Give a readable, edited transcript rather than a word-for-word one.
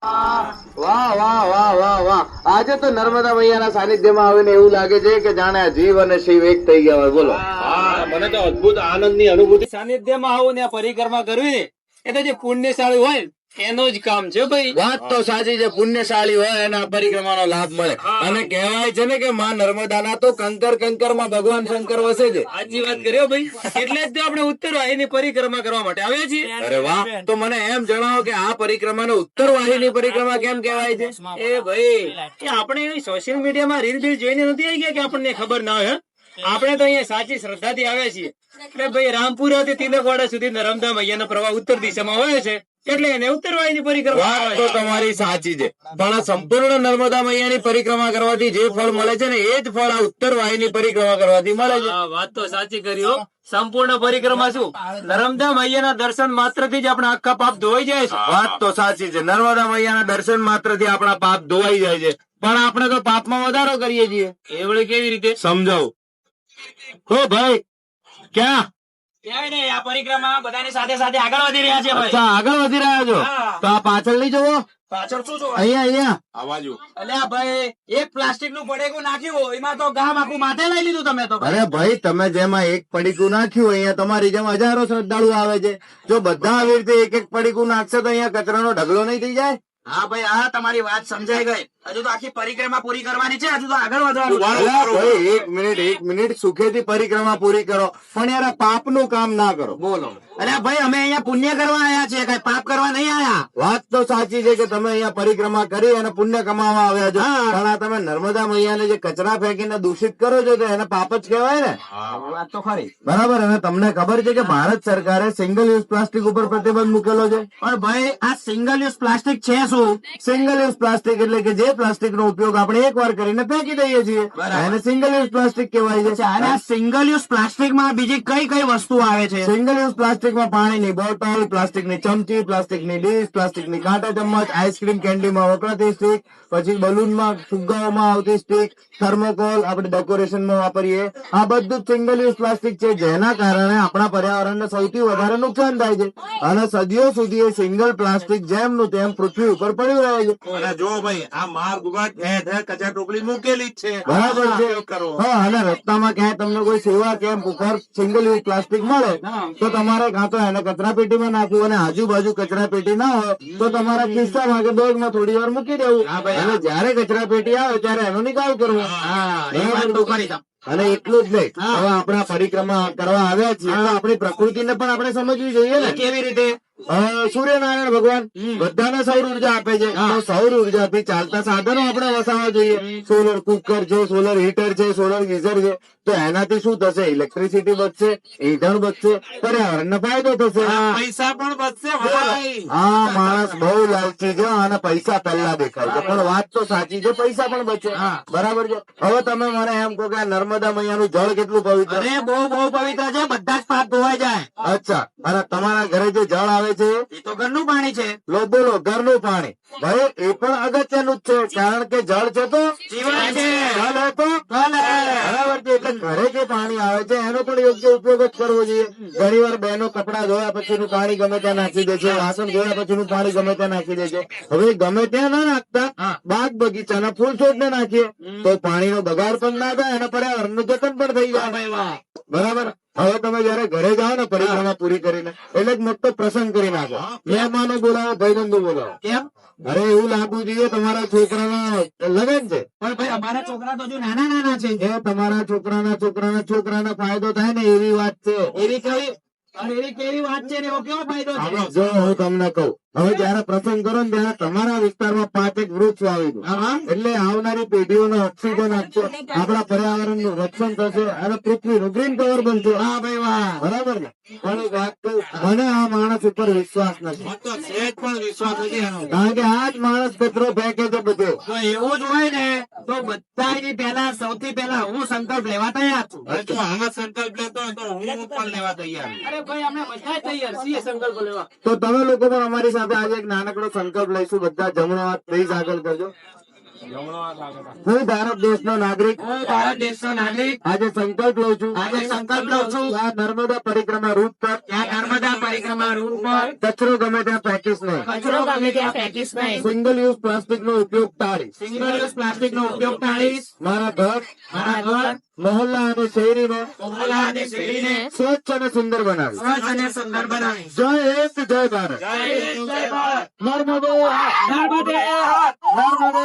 વાહ વાહ વાહ વાહ વાહ. આજે તો નર્મદા મૈયાના સાનિધ્યમાં આવીને એવું લાગે છે કે જાણે આ જીવ અને શિવ એક થઈ ગયા હોય. બોલો. મને તો અદ્ભુત આનંદની અનુભૂતિ. સાનિધ્યમાં આવું ને પરિક્રમા કરવી એ તો જે પુણ્યશાળી હોય એનું જ કામ છે ભાઈ. વાત તો સાચી છે, પુણ્યશાળી હોય એને આ પરિક્રમાનો લાભ મળે. અને કહેવાય છે ને કે માં નર્મદાના તો કંકર માં ભગવાન શંકર વસે છે. સાચી વાત કર્યો ભાઈ. એટલે જ તો આપણે ઉત્તર વાહિની પરિક્રમા કરવા માટે આવ્યા છીએ. અરે વાહ. તો મને એમ જણાવો કે આ પરિક્રમાને ઉત્તર વાહિની પરિક્રમા કેમ કહેવાય છે? એ ભાઈ કે આપણે સોશિયલ મીડિયામાં રીલ બીલ જોઈને નથી આવી ગયા કે આપણને ખબર ના હોય. આપણે તો અહીંયા સાચી શ્રદ્ધાથી આવ્યા છીએ. એટલે ભાઈ રામપુરાથી તિલકવાડા સુધી નર્મદા મૈયાનો પ્રવાહ ઉત્તર દિશામાં હોય છે, એટલે એને ઉત્તર વાહિની પરિક્રમા. વાત તો તમારી સાચી છે, પણ આ સંપૂર્ણ નર્મદા મૈયાની પરિક્રમા કરવાથી જે ફળ મળે છે ને એ જ ફળ આ ઉત્તર વાહિની પરિક્રમા કરવાથી મળે છે. વાત તો સાચી કરી હો. સંપૂર્ણ પરિક્રમા શું, નર્મદા મૈયાના દર્શન માત્રથી જ આપણા આખા પાપ ધોવાઈ જાય છે. વાત તો સાચી છે, નર્મદા મૈયાના દર્શન માત્રથી આપણા પાપ ધોવાઈ જાય છે, પણ આપણે તો પાપમાં વધારો કરીએ છીએ. એ વળે કેવી રીતે સમજાવું. હો ભાઈ, ક્યાં? કહેવાય ને આ પરિક્રમા બધાની સાથે સાથે આગળ વધી રહ્યા છે ભાઈ. અચ્છા, આગળ વધી રહ્યા છો. તો આ પાછળ નહીં જોવો, પાછળ શું જોવા? અહીંયા અલ્યા ભાઈ, એક પ્લાસ્ટિક નું પડેકું નાખ્યું એમાં તો ગામ આખું માથે લઈ લીધું તમે તો. અરે ભાઈ, તમે જેમાં એક પડીકું નાખ્યું અહીંયા તમારી જેમ હજારો શ્રદ્ધાળુ આવે છે. જો બધા આવી રીતે એક એક પડીકું નાખશે તો અહીંયા કચરાનો ઢગલો નહીં થઈ જાય? હા ભાઈ, હા તમારી વાત સમજાઈ ગઈ. હજુ તો આખી પરિક્રમા પૂરી કરવાની છે, હજુ તો આગળ વધવાનું. અલા ભાઈ, એક મિનિટ સુખેથી પરિક્રમા પૂરી કરો, પણ યાર આ પાપનું કામ ના કરો. બોલો. અલ્યા ભાઈ, અમે અહીંયા પુણ્ય કરવા આયા છીએ, કઈ પાપ કરવા નહીં આયા. વાત તો સાચી છે કે તમે અહીંયા પરિક્રમા કરી અને પુણ્ય કમાવા આવ્યા છો, પણ આ તમે નર્મદા મૈયાને જે કચરા ફેંકીને દૂષિત કરો છો તો એને પાપ જ કહેવાય ને. વાત તો ખરી. બરાબર. અને તમને ખબર છે કે ભારત સરકારે સિંગલ યુઝ પ્લાસ્ટિક ઉપર પ્રતિબંધ મૂકેલો છે. પણ ભાઈ, આ સિંગલ યુઝ પ્લાસ્ટિક છે શું? સિંગલ યુઝ પ્લાસ્ટિક એટલે કે જે પ્લાસ્ટિક નો ઉપયોગ આપણે એક વાર કરીને ફેંકી દઈએ છીએ, એને સિંગલ યુઝ પ્લાસ્ટિક કહેવાય છે. અને આ સિંગલ યુઝ પ્લાસ્ટિક માં બીજી કઈ કઈ વસ્તુ આવે છે? સિંગલ યુઝ પ્લાસ્ટિકમાં પાણીની બોટલ, પ્લાસ્ટિકની ચમચી, પ્લાસ્ટિકની ડીશ, પ્લાસ્ટિકની કાંટા ચમચ, આઈસ્ક્રીમ કેન્ડીમાં વપરાતી સ્ટીક, પછી બલૂનમાં ફુગ્ગાઓમાં આવતી સ્ટીક, થર્મોકોલ આપણે ડેકોરેશનમાં વાપરીએ, આ બધું સિંગલ યુઝ પ્લાસ્ટિક છે, જેના કારણે આપણા પર્યાવરણને સૌથી વધારે નુકસાન થાય છે. અને સદીઓ સુધી એ સિંગલ પ્લાસ્ટિક જેમનું તેમ પૃથ્વી ઉપર પડ્યું રહે છે. અને જો ભાઈ, આ માર્ગ ઉપર ઠેર ઠેર કચરા ટોપલી મૂકેલી જ છે. બરાબર છે. હા, અને રસ્તામાં ક્યાંય તમને કોઈ સેવા કેમ્પ ઉપર સિંગલ યુઝ પ્લાસ્ટિક મળે તો તમારે કાં તો એને કચરા પેટીમાં નાખવું, અને આજુબાજુ કચરા પેટી ના હોય તો તમારા ખિસ્સામાં કે બેગમાં થોડી વાર મૂકી દેવું, અને જયારે કચરા પેટી આવે ત્યારે એનો નિકાલ કરવો. અને એટલું જ નહીં, હવે આપણા પરિક્રમા કરવા આવ્યા છીએ તો આપણી પ્રકૃતિને પણ આપણે સમજવી જોઈએ ને. કેવી રીતે? સૂર્યનારાયણ ભગવાન બધાને સૌર ઉર્જા આપે છે, તો સૌર ઉર્જાથી ચાલતા સાધનો આપણે વસાવવા જોઈએ. સોલર કુકર છે, સોલર હીટર છે, સોલર ગીઝર છે, તો એનાથી શું થશે? ઇલેક્ટ્રિસિટી બચશે, ઈંધણ બચશે, પર્યાવરણને ફાયદો થશે. પૈસા પણ બચશે ભાઈ. હા, માણસ બહુ લાલચી છે અને પૈસા પહેલા દેખાય છે, પણ વાત તો સાચી છે, પૈસા પણ બચે. બરાબર છે. હવે તમે મને એમ કહો કે આ નર્મદા મૈયાનું જળ કેટલું પવિત્ર? અરે બહુ બહુ પવિત્ર છે, બધા જ પાપ ધોવાઈ જાય. અચ્છા, અને તમારા ઘરે જે જળ આવે છે એ તો ઘરનું પાણી છે. લો બોલો, ઘરનું પાણી. ભાઈ, એ પણ અગત્યનું જ છે, કારણ કે જળ છે તો જીવન છે. જળ હે તો ભલ હે. બરાબર છે. એટલે ઘરે જે પાણી આવે છે એનો પણ યોગ્ય ઉપયોગ જ કરવો જોઈએ. ઘણી વાર બહેનો કપડા ધોયા પછીનું પાણી ગમે ત્યાં નાખી દે છે, વાસણ ધોયા પછીનું પાણી ગમે ત્યાં નાખી દે છે. હવે ગમે ત્યાં ના નાખતા બાગ બગીચાના ફૂલ છોડ ને નાખીએ તો પાણીનો બગાડ પણ ના થાય અને પર્યાવરણનું જતન પણ થઈ જાય. બરાબર. હવે તમે જયારે ઘરે જાઓ ને પરિક્રમા પૂરી કરીને એટલે એક મોટો પ્રસંગ કરી નાખો. મહેમાનો બોલાવો, ભાઈબંધો બોલાવો. કેમ? અરે એવું લાગવું જોઈએ તમારા છોકરાના લગન છે, પણ ભાઈ, અમારા છોકરા તો હજુ નાના નાના છે. એ તમારા છોકરાના ફાયદો થાય ને એવી વાત છે. એવી કેવી વાત છે ને એવો કેવો ફાયદો છે? જો હું તમને કહું, હવે જયારે પ્રસંગ કરો ને ત્યારે તમારા વિસ્તારમાં 5 એક વૃક્ષ વાવી દો, એટલે આવનારી પેઢીઓને ઓક્સિજન આપશે, આપણા પર્યાવરણનું રક્ષણ થશે અને પૃથ્વીનું ગ્રીન કવર બનશે. હા ભાઈ, વાહ. બરાબર ને? પણ એક વાત કહું, મને આ માણસ ઉપર વિશ્વાસ નથી, તો સહેજ પણ વિશ્વાસ નથી એનો. કારણ કે આ જ માણસ કચરો ફેંકે છે બધે. તો એવું જ હોય ને તો બધાની પહેલા સૌથી પહેલા હું સંકલ્પ લેવા તૈયાર છું. હવે જો આમાં સંકલ્પ લેતો હોય તો હું પણ લેવા તૈયાર છું. અરે ભાઈ, અમે બધા તૈયાર છીએ સંકલ્પ લેવા. તો તમે લોકો પણ અમારી સાથે આજે એક નાનકડો સંકલ્પ લઈશું. બધા જમણો હાથ પ્લીઝ આગળ કરજો. હું ભારત દેશનો નાગરિક ભારત દેશનો નાગરિક આજે સંકલ્પ લઉં છું આજે સંકલ્પ લઉં છું કે આ નર્મદા પરિક્રમા રૂટ પર ત્યાં નર્મદા પરિક્રમા રૂટ પર કચરો ગમે ત્યાં ફેંકીશ નહીં, કચરો ગમે ત્યાં ફેંકીશ નહીં, સિંગલ યુઝ પ્લાસ્ટિક નો ઉપયોગ ટાળીશ, સિંગલ યુઝ પ્લાસ્ટિક નો ઉપયોગ ટાળીશ, મારા ઘર, મારા ઘર, મહોલ્લા અને શહેરીને મોહલ્લા અને શેરીને સ્વચ્છ અને સુંદર બનાવીશ. સ્વચ્છ અને સુંદર બનાવીશ. જય હિન્દ, જય ભારત. જય હિન્દ, જય ભારત. નર્મદે નર્મદે હર. નર્મદે